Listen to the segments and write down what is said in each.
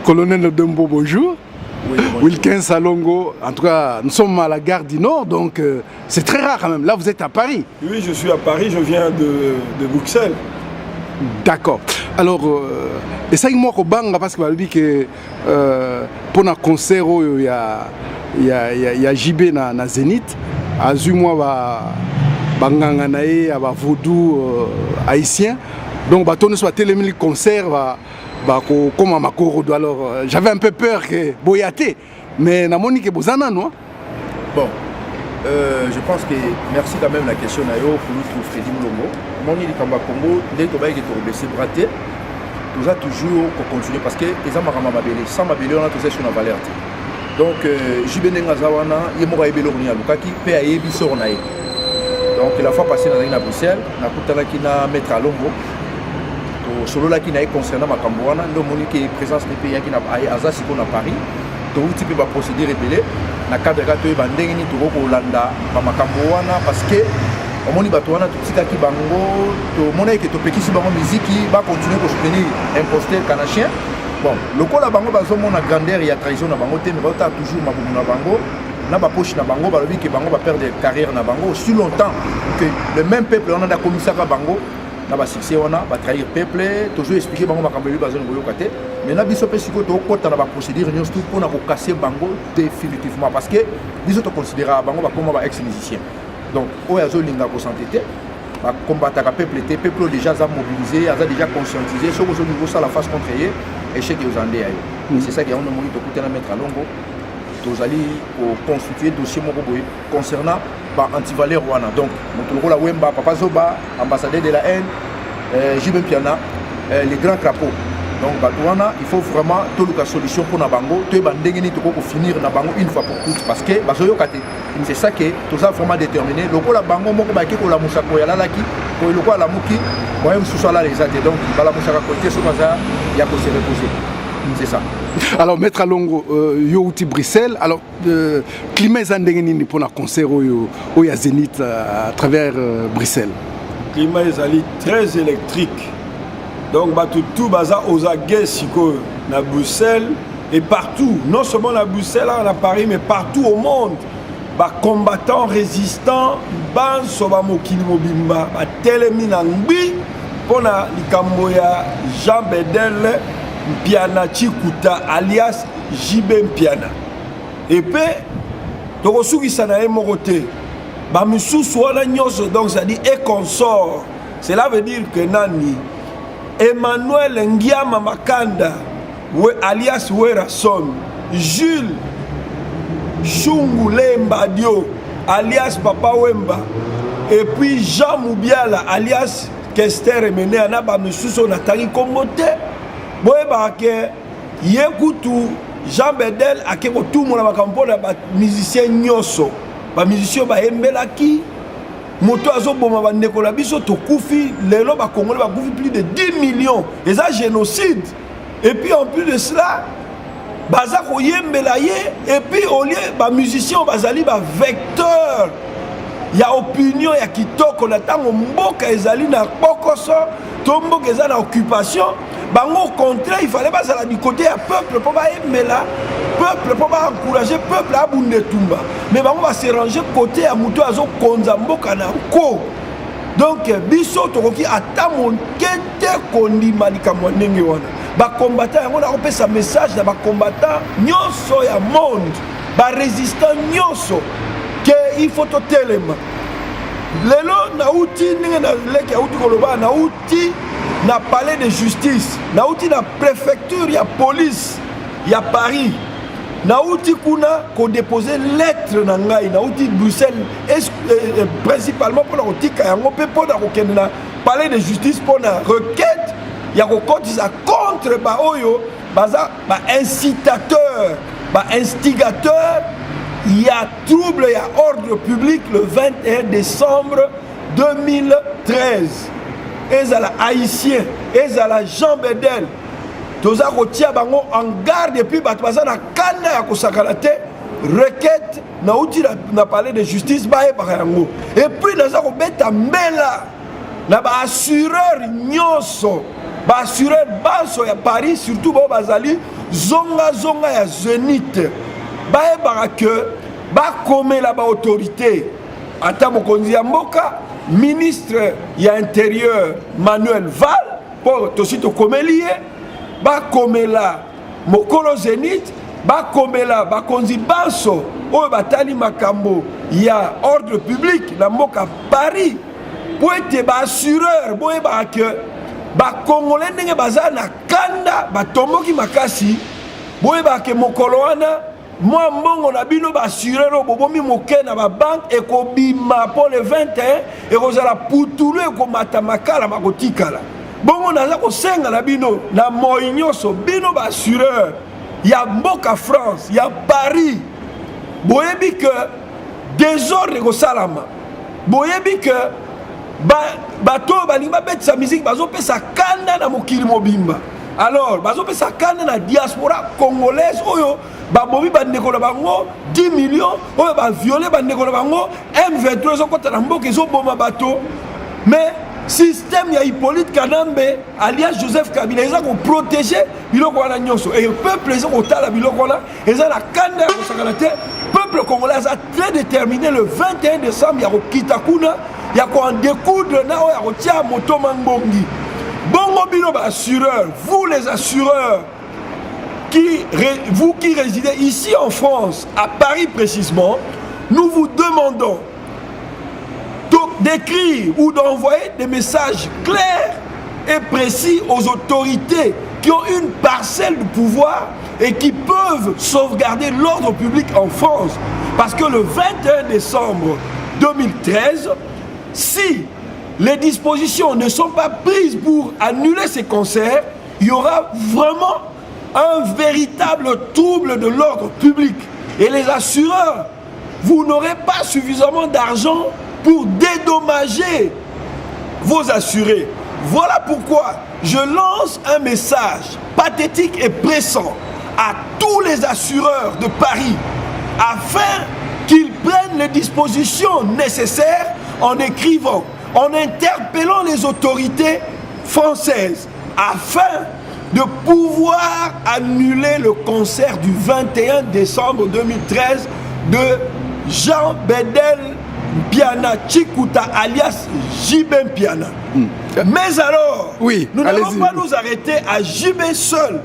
Colonel Dembo, bonjour. Oui, bonjour. Wilkins Salongo, en tout cas, nous sommes à la gare du Nord, donc c'est très rare quand même. Là, vous êtes à Paris. Oui, je suis à Paris, je viens de Bruxelles. D'accord. Alors, essaye-moi de banga parce que je dis que pour un concert, il y a JB na Zénith. Azuma banganga nae, aba vaudou haïtien. Donc, on soit télémini concert. Comme à Makoro. Alors, j'avais un peu peur que Boyaté, mais na moni que Bozana, non? Bon, je pense que merci quand même la question d'ailleurs pour nous Freddy Mlongo. Mon il Kamba Congo, dès que tu as baissé braté, nous avons toujours continuer parce que les gens m'ont mabélé, sans mabélé on a tous sur la valeur. Donc, Jibene Ngazawana, Yemora Ebelo Nialukaki, PAE Bissornae. Donc, la fois passée dans la Bruxelles, na kutana qui na mettre à Longo. Solo là qui n'a concernant ma Cambouana, nous avons une présence des pays qui n'a pas à Paris. Donc, tu peux procéder répélé. Na cadre de tu vas ndenge ni tuko Hollanda, ma Cambouana parce que on moni batouana tout tika ki bango, to mona que to peki si bango musique qui va continuer pour soutenir imposteur canadien. Bon, le col à bango bazo mona grandeur et trahison na bango te mais ba toujours ma na bango. Na ba poche na bango ba lobi que bango va perdre carrière na bango aussi longtemps que le même peuple on a commissaire à bango. Na ba succès on a trahir peuple toujours expliquer bango makambeli bazone boyo kate mais na biso pe siko to kota na ba procédure nyos tout pour na ko casser bango définitivement parce que biso to considérer bango ba comme ba ex musicien donc oyazo linga ko santé ba combattre ka peuple té peuple déjà a mobilisé a déjà conscientisé sur au niveau ça la face contre eux échec aux andé ayo c'est ça qui on a moyen de côté na mettre à longo tous allez constituer dossier moko boy concernant anti-valeur wana donc mon la Wemba Papa Zoba ambassadeur de la haine Jibem Piana les grands crapauds donc batouana il faut vraiment tout la solution pour na bango to bandengeni to ko finir na bango une fois pour toutes parce que bazoyo kate c'est ça que tout ça vraiment déterminé loko la bango moko ba ki ko la musako ya lalaki ko loko la muki moyen sous la les até donc bala musaka ko te so baza ya ko se reposer c'est ça. Alors, Maître Alongo, Youti Bruxelles, alors, climat Zandengeni pour un concert au Zénith à travers Bruxelles. Climat est très électrique. Donc, tout baza aux aguets na Bruxelles et partout, non seulement à Bruxelles, à Paris, mais partout au monde. Combattants, résistants, ban soba mokili mobimba, téléminangbi, pour na likamboya Jean Bedel. Mpiana Chikuta alias JB Mpiana. Et puis, Tokosuki Sanae Morote, Bamissou Swana Nyos, donc ça dit et consort. Cela veut dire que Nani, Emmanuel Ngiama Makanda, alias Werason, Jules Chungu Lemba Dio, alias Papa Wemba, et puis Jean Moubiala, alias Kester Emene, Anaba Missou Sonatari Kombote. Boye barake yekutu Jean Bedel akeko tout mon makampo na ba musicien nyoso ba musicien ba embelaki moto azoboma ba ndeko na biso to kufi lelo ba congolais ba kufi plus de 10 millions et ça génocide et puis en plus de cela baza ko yembela ye et puis au lieu ba musicien bazali ba vecteur ya opinion ya kitoko na tango mboka ezali na bokoso to mboka ezali na occupation bango au contraire il fallait pas aller du côté du peuple pour pas aimer là peuple pour pas encourager peuple à bunde tumba mais bango va se ranger côté à muto azo konza mboka na ko donc biso tokoki ata monkete kondima likamwa ndenge wana ba combattant yango na kopesa message na ba combattant nyonso ya monde ba résistant nyonso que il faut to telema lelo na uti ninga na leki ya uti koloba na uti na palais de justice na uti na préfecture ya police ya Paris na uti kuna ko déposer lettre na ngai na uti Bruxelles principalement pour la otika yango pe pour na kokende na palais de justice pour na requête ya ko kotisa contre ba oyo baza ba incitateur ba instigateur. Il y a trouble, il y a ordre public le 21 décembre 2013. Et ça la haïtien, et ça la Jean Bedel. Tous à côté bango en garde et puis batbaza na kana ya kosakalate requête na outil na parler de justice ba e yango. Et puis dans ça ko beta mbela na ba assureur nyonso ba assureur baso ya Paris surtout ba bazali zonga ya Zénith bayebaka ke bakomela baautorité ata mokonzi ya mboka ministre ya intérieur Manuel Val po tosi tokomeli ye bakomela mokolo Zénith bakomela bakonzi banso oyo batali makambo ya ordre public na mboka Paris po ete baassureur boyebaka ke bakongole ndenge baza na kanda batomboki makasi boyebaka ke mokolo wana mwa mbongo na bino baassureur oyo bobomi moke na babanke ekobima po le 21 ekozala putulu ekomata makala bakotikala bongo naza kosenga na bino na moi nyonso bino baassureur ya mboka France ya Paris boyebi ke désordre ekosalama boyebi ke bato balingi babetisa musique bazopesa kanda na mokili mobimba alors bazopesa kanda na diaspora congolaise oyo babomi bandeko na bango 10 millions oyo baviole bandeko na bango M23 ezokota na mboka ezoboma bato mais système ya Hippolyte Kanambe alias Joseph Kabila eza koprotege biloko wana nyonso et peuple eza kotala biloko wana eza na kanda ya kosakana te peuple congolais eza très déterminé le 21 décembre ya kokita kuna ya ko en découdre na oyo ya kotia moto mangbongi bongo bino assureurs vous les assureurs vous qui résidez ici en France à Paris précisément nous vous demandons d'écrire ou d'envoyer des messages clairs et précis aux autorités qui ont une parcelle de pouvoir et qui peuvent sauvegarder l'ordre public en France. Parce que le 21 décembre 2013, si les dispositions ne sont pas prises pour annuler ces concerts, il y aura vraiment un véritable trouble de l'ordre public. Et les assureurs, vous n'aurez pas suffisamment d'argent pour dédommager vos assurés. Voilà pourquoi je lance un message pathétique et pressant à tous les assureurs de Paris afin qu'ils prennent les dispositions nécessaires en écrivant, en interpellant les autorités françaises afin de pouvoir annuler le concert du 21 décembre 2013 de Jean Bédel Piana Chikuta alias Jibé Piana. Mais alors, oui, nous n'allons pas nous arrêter à Jibé seul.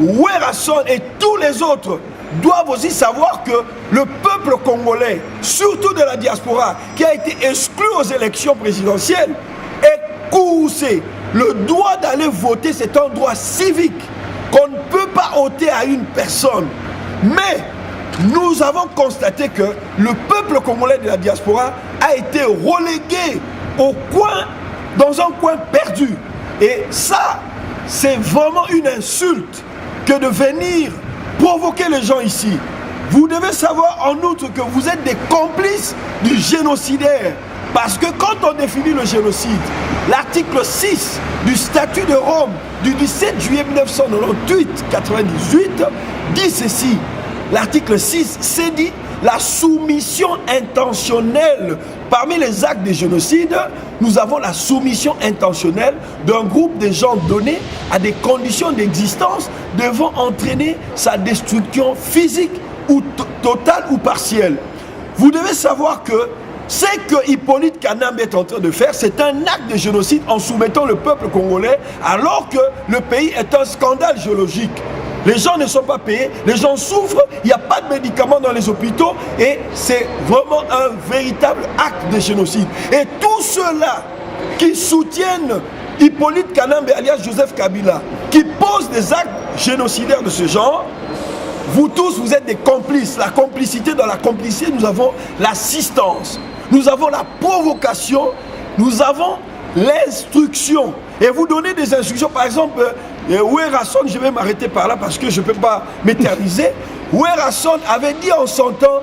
Werrason et tous les autres doivent aussi savoir que le peuple congolais, surtout de la diaspora, qui a été exclu aux élections présidentielles, est coursé. Le droit d'aller voter, c'est un droit civique qu'on ne peut pas ôter à une personne. Mais nous avons constaté que le peuple congolais de la diaspora a été relégué au coin, dans un coin perdu. Et ça, c'est vraiment une insulte que de venir provoquer les gens ici. Vous devez savoir en outre que vous êtes des complices du génocidaire. Parce que quand on définit le génocide, l'article 6 du statut de Rome du 17 juillet 1998 dit ceci. L'article 6, c'est dit la soumission intentionnelle. Parmi les actes de génocide, nous avons la soumission intentionnelle d'un groupe de gens donnés à des conditions d'existence devant entraîner sa destruction physique ou totale ou partielle. Vous devez savoir que ce que Hippolyte Kanambe est en train de faire, c'est un acte de génocide en soumettant le peuple congolais alors que le pays est un scandale géologique. Les gens ne sont pas payés, les gens souffrent, il n'y a pas de médicaments dans les hôpitaux et c'est vraiment un véritable acte de génocide. Et tous ceux-là qui soutiennent Hippolyte Kanambe alias Joseph Kabila, qui posent des actes génocidaires de ce genre, vous tous, vous êtes des complices. La complicité, dans la complicité, nous avons l'assistance, nous avons la provocation, nous avons l'instruction. Et vous donnez des instructions, par exemple, Werrason, je vais m'arrêter par là parce que je ne peux pas m'éterniser. Werrason avait dit en son temps,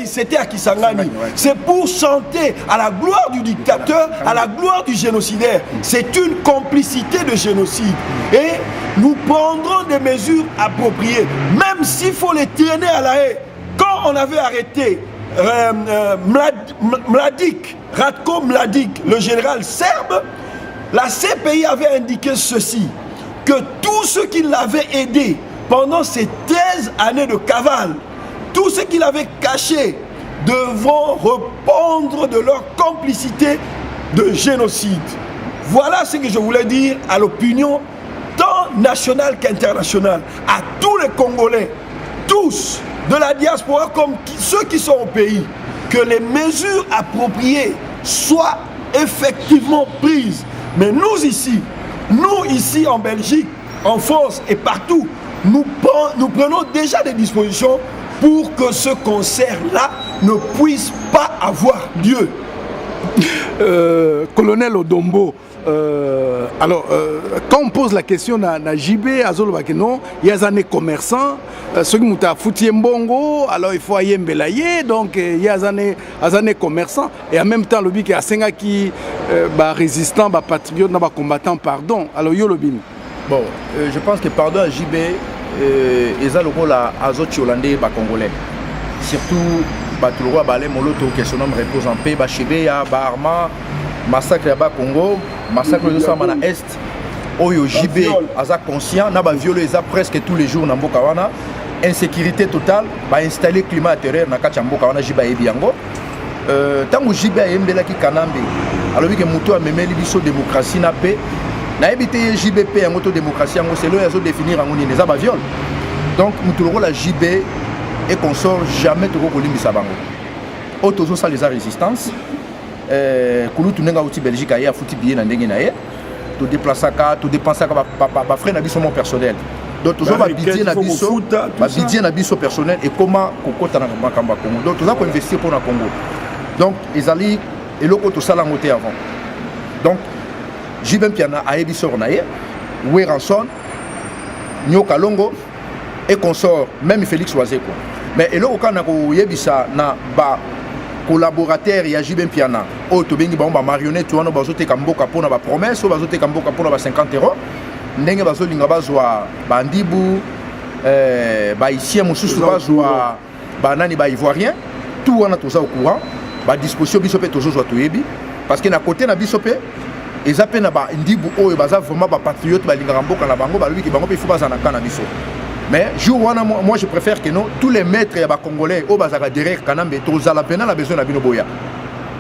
c'était à Kisangani. C'est pour chanter à la gloire du dictateur, à la gloire du génocidaire. C'est une complicité de génocide. Et nous prendrons des mesures appropriées, même s'il faut les traîner à la haie. Quand on avait arrêté Mladic, Ratko Mladic, le général serbe, la CPI avait indiqué ceci. que tous ceux qui l'avaient aidé pendant ces 13 années de cavale, tous ceux qui l'avaient caché, devront répondre de leur complicité de génocide. Voilà ce que je voulais dire à l'opinion tant nationale qu'internationale, à tous les Congolais, tous, de la diaspora comme ceux qui sont au pays, que les mesures appropriées soient effectivement prises. Mais nous ici en Belgique, en France et partout, nous prenons déjà des dispositions pour que ce concert-là ne puisse pas avoir lieu. Colonel Odombo, quand on pose la question à JB, non, il y a des commerçants, ceux qui ont foutu mbongo, alors il faut aller mbelayer, donc il y a des commerçants, et en même temps, le but qui a 5 qui résistant, patriote, combattant, pardon. Alors, yo le bin. Bon, je pense que pardon à JB, ils ont le rôle à Azote Hollandais, Congolais. Surtout, tout le roi Balé, Moloto, qui son nom repose en paix, Chébé, Arma, massacre à Congo, massacre de Samana Est, Oyo JB, Aza conscient, n'a pas violé presque tous les jours dans Mbokawana, insécurité totale, installer climat terreur dans Kachambokawana, JB et Biango. Tant que JB a Mbela qui Kanambe, alors que Moutou a même l'émission démocratie n'a paix, n'a évité JBP en autodémocratie, c'est là qu'ils ont définir en Mouni, les abats viol. Donc, Moutou le rôle à JB et qu'on sort jamais de Rokolim Sabango. Autozo ça les résistance. Kouloutou n'enga outil Belgique a foutu billet dans n'enga tout déplacer ka, tout dépenser ka, ba frère n'abisso mon personnel. Donc toujours ba budget n'abisso personnel et comment kokota na makamba Congo. Donc toujours qu'on investir pour na Congo. Donc ils allaient et l'autre tout ça l'angoté avant. Donc Jibem Piana a ebisso naie, Weranson, Nyoka Longo et consort même Félix Oazé quoi. Mais et l'autre quand on a yebisa na ba collaborateur ya Jibem Piana o to bengi ba marionnette wana bazote kamboka pona ba promesse o bazote kamboka pona ba 50 €. Ndenge bazolinga bazwa bandibu ba ici mususu bazwa ba nani ba ivoirien tout wana toza au courant ba disposition bisope tozozwa toyebi parce que na côté na bisope ezape na ba ndibu oyo baza vraiment ba patriote balinga mboka na bango ba lui ki bango pe fuba za na kana biso. Mais jour moi je préfère que nous tous les maîtres ya ba congolais au bazaka derrière kanambe tozala pena la besoin na bino boya.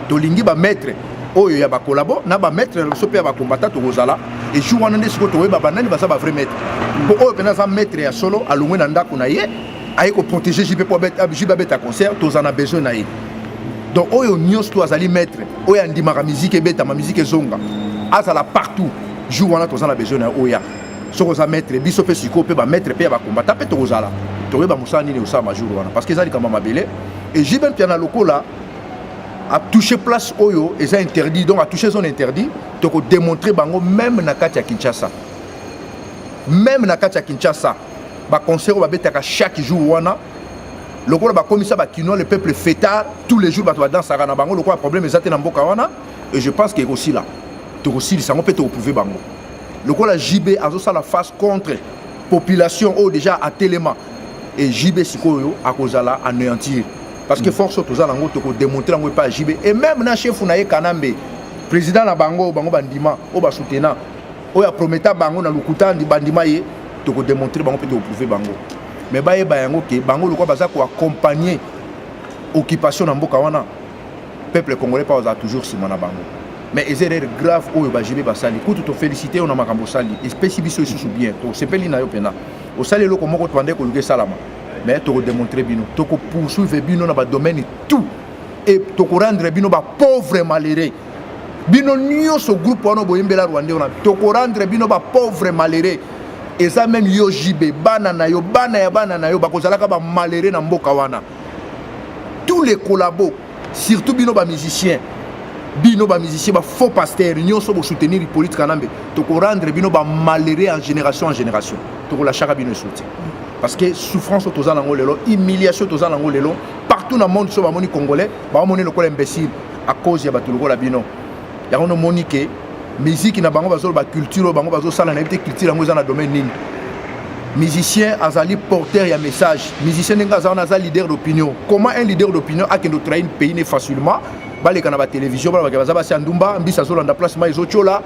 To lingi ba maître oyo ya ba collabo na ba maître sope ya ba combattant tozala et jour wana ndesiko to ba banani baza ba vrai maître. Bo oyo pena za maître ya solo alongwe na ndako na ye aye ko protéger JP pour beta concert tozana besoin na ye. Donc oyo nyos to azali maître oyo andimaka musique beta ma musique zonga azala partout jour wana tozana besoin na oya. Ce que ça mettre biso pe siko pe ba mettre pe ba combattre pe tozala to ba musani ni osama jour wana parce que ça dit comme mabele et Jibem Piana lokola a touché place oyo et ça interdit donc a touché son interdit to ko démontrer bango même na kati ya Kinshasa ba concert ba betaka chaque jour wana lokola ba komisa ba kino le peuple fêtard tous les jours ba to danser na bango lokola problème ezate na mboka wana et je pense que aussi là to aussi ça on peut te prouver bango. Le coup la JB a la face contre population oh, déjà à Téléma et JB Sikoyo à cause là anéantir parce que force aux alango to démontrer ngo pas JB et même na chef na Kanambe président na bango bandima o ba soutenant o ya prometa bango na lukuta ndi bandima ye to démontrer bango peut prouver bango mais ba yango ke bango le quoi baza ko accompagner occupation na mboka wana peuple congolais pas oza toujours si na bango. Mais les erreurs graves où il JB basali kutu to féliciter on a makambo sali espèce biso isu bien to sepeli na yo pena o sali loko moko twande ko luge salama mais to démontrer bino to ko poursuivre bino na ba domaine tout et to ko rendre bino ba pauvre malheureux bino nyoso groupe wana boyembela Rwanda on to ko rendre bino ba pauvre malheureux et ça même yo JB bana na yo ba ko zalaka ba malheureux na mboka wana tous les collabos surtout bino ba musiciens bino ba musicien ba faux pasteur nyonso bo soutenir politique kanambe to ko rendre bino ba malheureux en génération to ko la chaka bino soutien parce que souffrance toza nango lelo humiliation toza nango lelo partout dans le monde so ba moni congolais ba moni lokola imbécile à cause ya ba to lokola bino ya ono moni ke musique na bango bazolo ba culture bango bazo sala na culture ngo za na domaine nini musicien azali porteur ya message musicien nga za leader d'opinion comment un leader d'opinion a que nous trahir pays facilement baleka na ba télévision baleka baza ba ndumba mbisa zolanda place ma ezotiola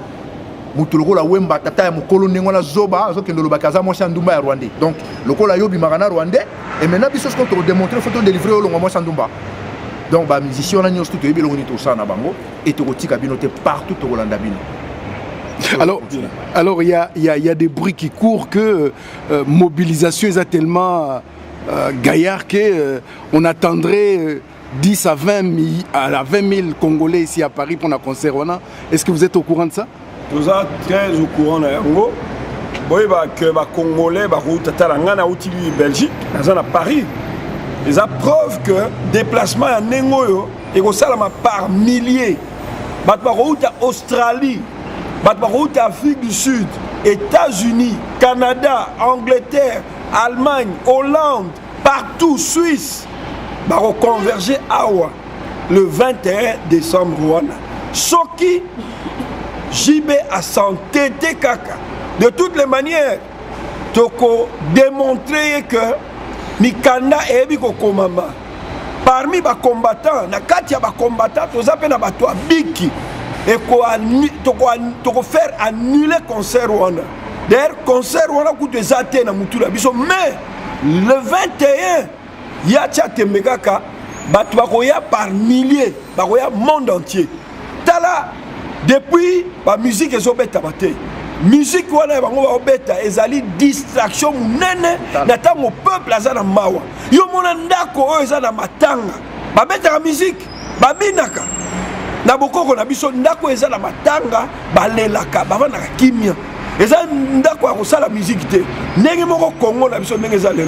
mutu lokola Wemba tata ya mokolo ndengona zoba azokende lobaka za mwasi ndumba ya Rwandais. Donc lokola yobi magana Rwandais et maintenant biso ce qu'on te démontrer photo délivrer au longo mwasi ndumba. Donc ba musicien na nyos tout yebi longo ni to sana bango et to kotika bino te partout to kolanda bino. Alors il y a des bruits qui courent que mobilisation est tellement gaillard que on attendrait 10 à 20 000 Congolais ici à Paris pour un concert. Est-ce que vous êtes au courant de ça? Nous sommes très au courant de Yango. Oui, que les Congolais, les Belgique, à Paris. Ils ont preuve que déplacement à Nengoyo et par milliers. Australie, Afrique du Sud, États-Unis, Canada, Angleterre, Allemagne, Hollande, partout, Suisse. Baro converger Awa le 21 décembre Rwanda. Soki JB a s'entêté kaka. De toutes les manières, toko démontrer que Mikanda et Ebiko Komamba parmi les combattants, na kati ya ba combattants, toza pe na bato biki et toko faire annuler concert Rwanda. D'ailleurs concert Rwanda coûte zate na mutula biso mais le 21 Yacha Tembekaka, Batwakoya par milliers, Bakoya monde entier. Tala, depuis la musique est obéta bate. Musique wana bango obéta ezali distraction munene nata mo peuple azana mawa. Yo mona ndako oyo ezana matanga. Babeta la musique, babinaka. Na bokoko na biso ndako ezana matanga, balelaka, bavana kimia. Eza ndako akosala musique te. Ndenge moko Congo na biso ndenge ezale.